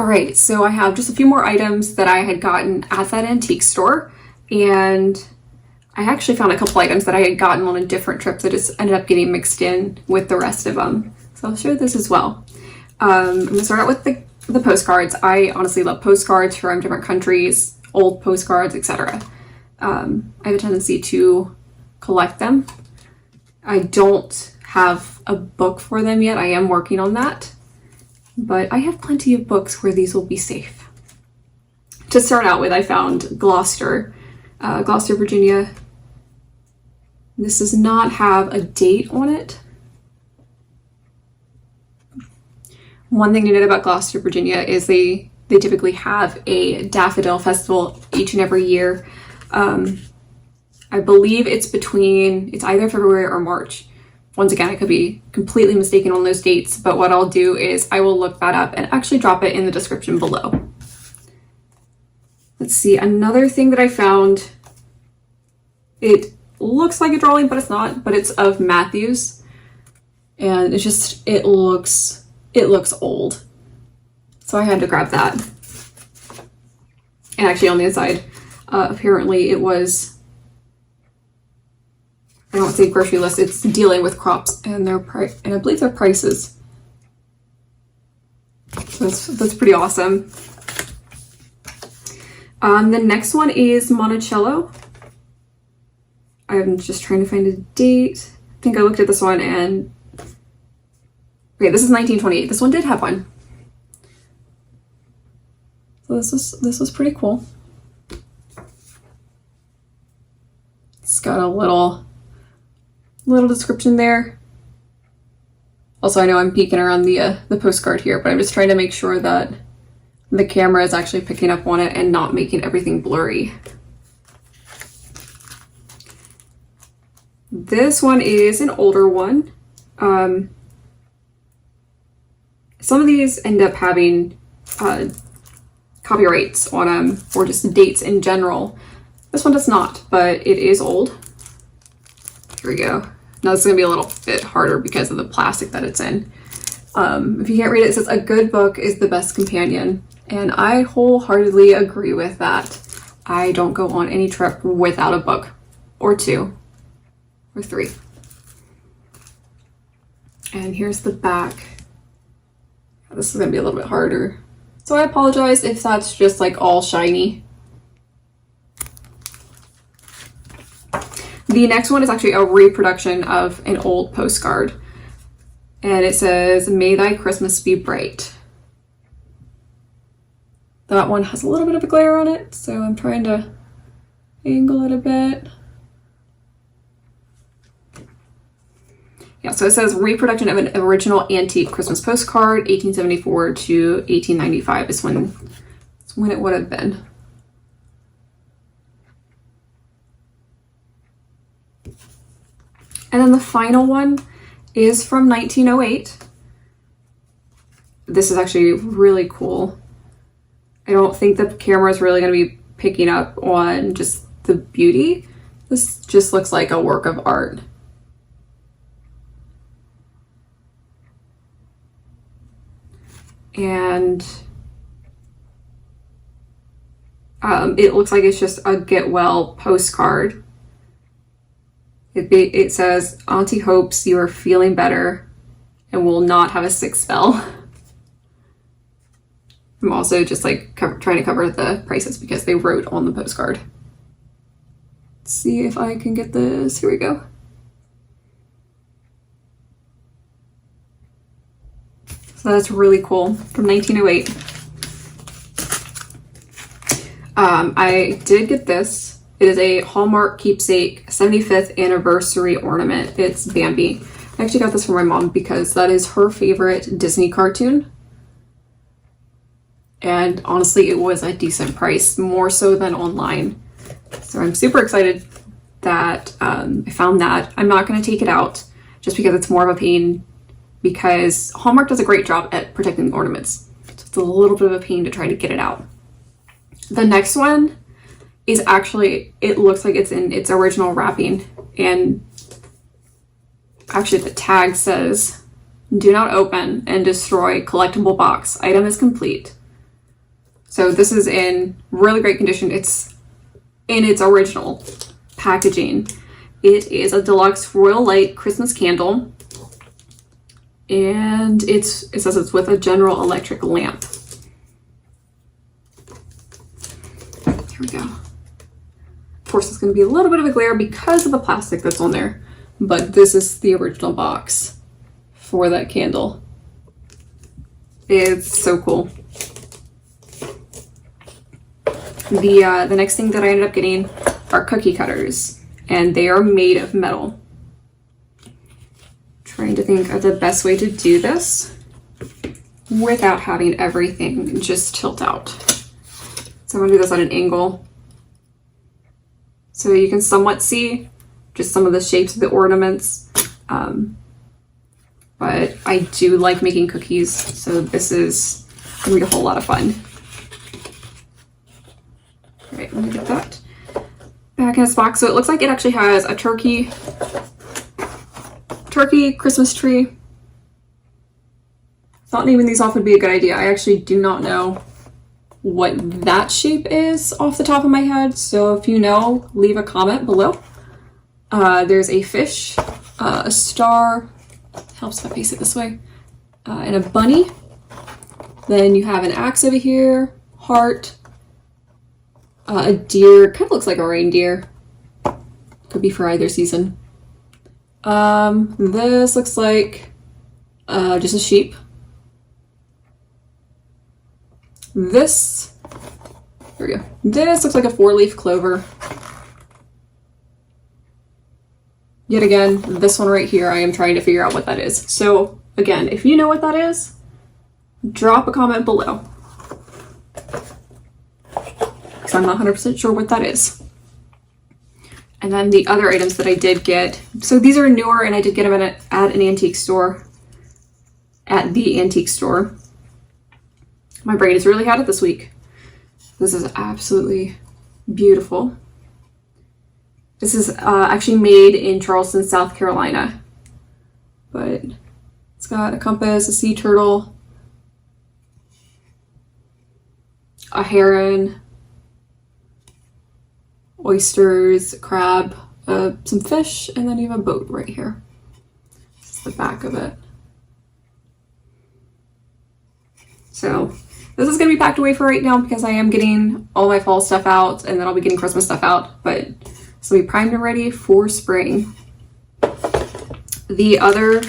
right, so I have just a few more items that I had gotten at that antique store, and I actually found a couple items that I had gotten on a different trip that just ended up getting mixed in with the rest of them. So I'll show this as well. I'm gonna start out with the postcards. I honestly love postcards from different countries, old postcards, etc. I have a tendency to collect them. I don't have a book for them yet. I am working on that, but I have plenty of books where these will be safe. To start out with, I found Gloucester, Virginia. This does not have a date on it. One thing to note about Gloucester, Virginia is they typically have a daffodil festival each and every year. I believe it's either February or March. Once again, I could be completely mistaken on those dates, but what I'll do is I will look that up and actually drop it in the description below. Let's see, another thing that I found, it looks like a drawing, but it's not, but it's of Matthews. And it looks old. So I had to grab that. And actually on the inside, apparently it was, I don't say grocery list, it's dealing with crops and and I believe their prices. So that's pretty awesome. The next one is Monticello. I'm just trying to find a date. I think I looked at this one and okay, this is 1928. This one did have one. So this was pretty cool. It's got a little description there. Also, I know I'm peeking around the postcard here, but I'm just trying to make sure that the camera is actually picking up on it and not making everything blurry. This one is an older one. Some of these end up having copyrights on them or just dates in general. This one does not, but it is old. Here we go. Now this is going to be a little bit harder because of the plastic that it's in. If you can't read it, it says, "A good book is the best companion." And I wholeheartedly agree with that. I don't go on any trip without a book, or two, or three. And here's the back. This is going to be a little bit harder. So I apologize if that's just like all shiny. The next one is actually a reproduction of an old postcard. And it says, "May thy Christmas be bright." That one has a little bit of a glare on it, so I'm trying to angle it a bit. Yeah, so it says reproduction of an original antique Christmas postcard, 1874 to 1895 is when it would have been. And then the final one is from 1908. This is actually really cool. I don't think the camera is really going to be picking up on just the beauty. This just looks like a work of art. And it looks like it's just a get well postcard. It says, "Auntie hopes you are feeling better and will not have a sick spell." I'm also just like trying to cover the prices because they wrote on the postcard. Let's see if I can get this. Here we go. So that's really cool, from 1908. I did get this. It is a Hallmark Keepsake 75th Anniversary Ornament. It's Bambi. I actually got this from my mom because that is her favorite Disney cartoon. And honestly, it was a decent price, more so than online. So I'm super excited that I found that. I'm not going to take it out just because it's more of a pain, because Hallmark does a great job at protecting the ornaments. So it's a little bit of a pain to try to get it out. The next one is actually, it looks like it's in its original wrapping, and actually the tag says, "Do not open and destroy collectible box. Item is complete." So this is in really great condition. It's in its original packaging. It is a deluxe Royal Light Christmas candle, and it says it's with a General Electric lamp. Here we go. Of course, it's going to be a little bit of a glare because of the plastic that's on there, but this is the original box for that candle. It's so cool. The next thing that I ended up getting are cookie cutters, and they are made of metal. Trying to think of the best way to do this without having everything just tilt out. So I'm gonna do this at an angle so you can somewhat see just some of the shapes of the ornaments. But I do like making cookies, so this is gonna be a whole lot of fun. All right, let me get that back in its box. So it looks like it actually has a turkey Christmas tree. Thought naming these off would be a good idea. I actually do not know what that shape is off the top of my head, so if you know, leave a comment below. There's a fish, a star, helps if I face it this way, and a bunny. Then you have an axe over here, heart, a deer, kind of looks like a reindeer. Could be for either season. This looks like just a sheep. This, here we go. This looks like a 4-leaf clover. Yet again, this one right here, I am trying to figure out what that is. So again, if you know what that is, drop a comment below, because I'm not 100% sure what that is. And then the other items that I did get, so these are newer, and I did get them at an antique store, at the antique store. My brain has really had it this week. This is absolutely beautiful. This is actually made in Charleston, South Carolina. But it's got a compass, a sea turtle, a heron, oysters, crab, some fish, and then you have a boat right here. This is the back of it. So this is going to be packed away for right now because I am getting all my fall stuff out, and then I'll be getting Christmas stuff out, but this will be primed and ready for spring. The other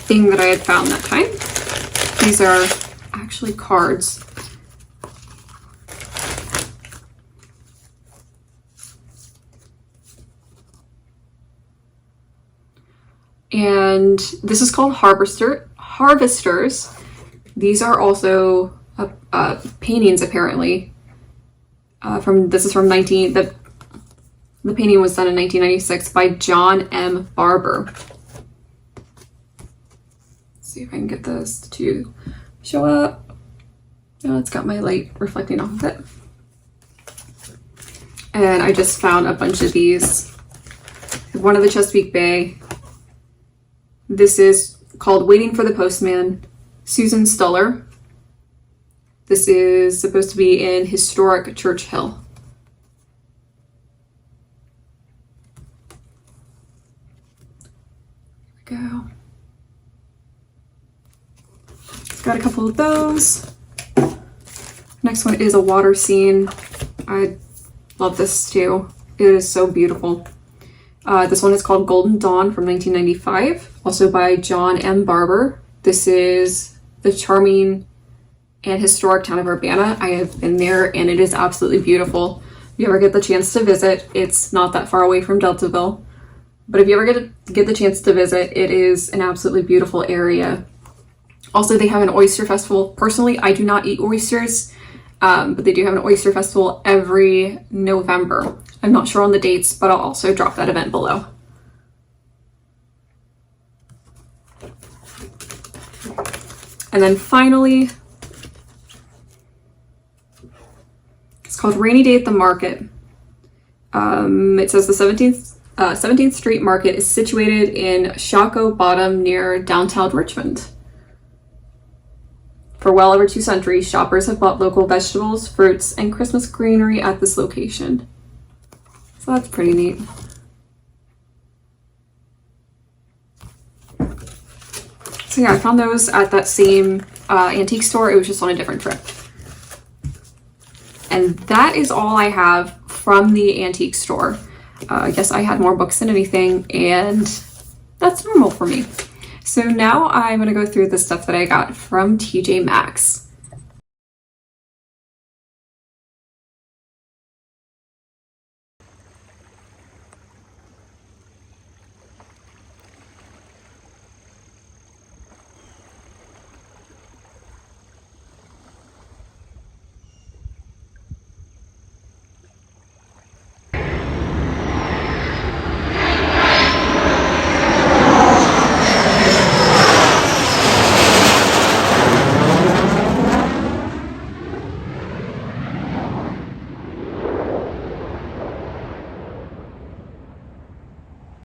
thing that I had found that time, these are actually cards. And this is called Harvesters. These are also paintings, apparently. This is from the painting was done in 1996 by John M. Barber. Let's see if I can get this to show up. Oh, it's got my light reflecting off of it. And I just found a bunch of these. One of the Chesapeake Bay. This is called Waiting for the Postman, Susan Stuller. This is supposed to be in historic Church Hill. There we go. It's got a couple of those. Next one is a water scene. I love this too. It is so beautiful. This one is called Golden Dawn from 1995, also by John M. Barber. This is the charming and historic town of Urbana. I have been there, and it is absolutely beautiful. If you ever get the chance to visit, it's not that far away from Deltaville, but if you ever get the chance to visit, it is an absolutely beautiful area. Also, they have an oyster festival. Personally, I do not eat oysters, but they do have an oyster festival every November. I'm not sure on the dates, but I'll also drop that event below. And then finally, it's called Rainy Day at the Market. It says the 17th Street Market is situated in Shockoe Bottom near downtown Richmond. For well over 2 centuries, shoppers have bought local vegetables, fruits, and Christmas greenery at this location. So that's pretty neat. So yeah, I found those at that same antique store. It was just on a different trip. And that is all I have from the antique store. I guess I had more books than anything, and that's normal for me. So now I'm gonna go through the stuff that I got from TJ Maxx.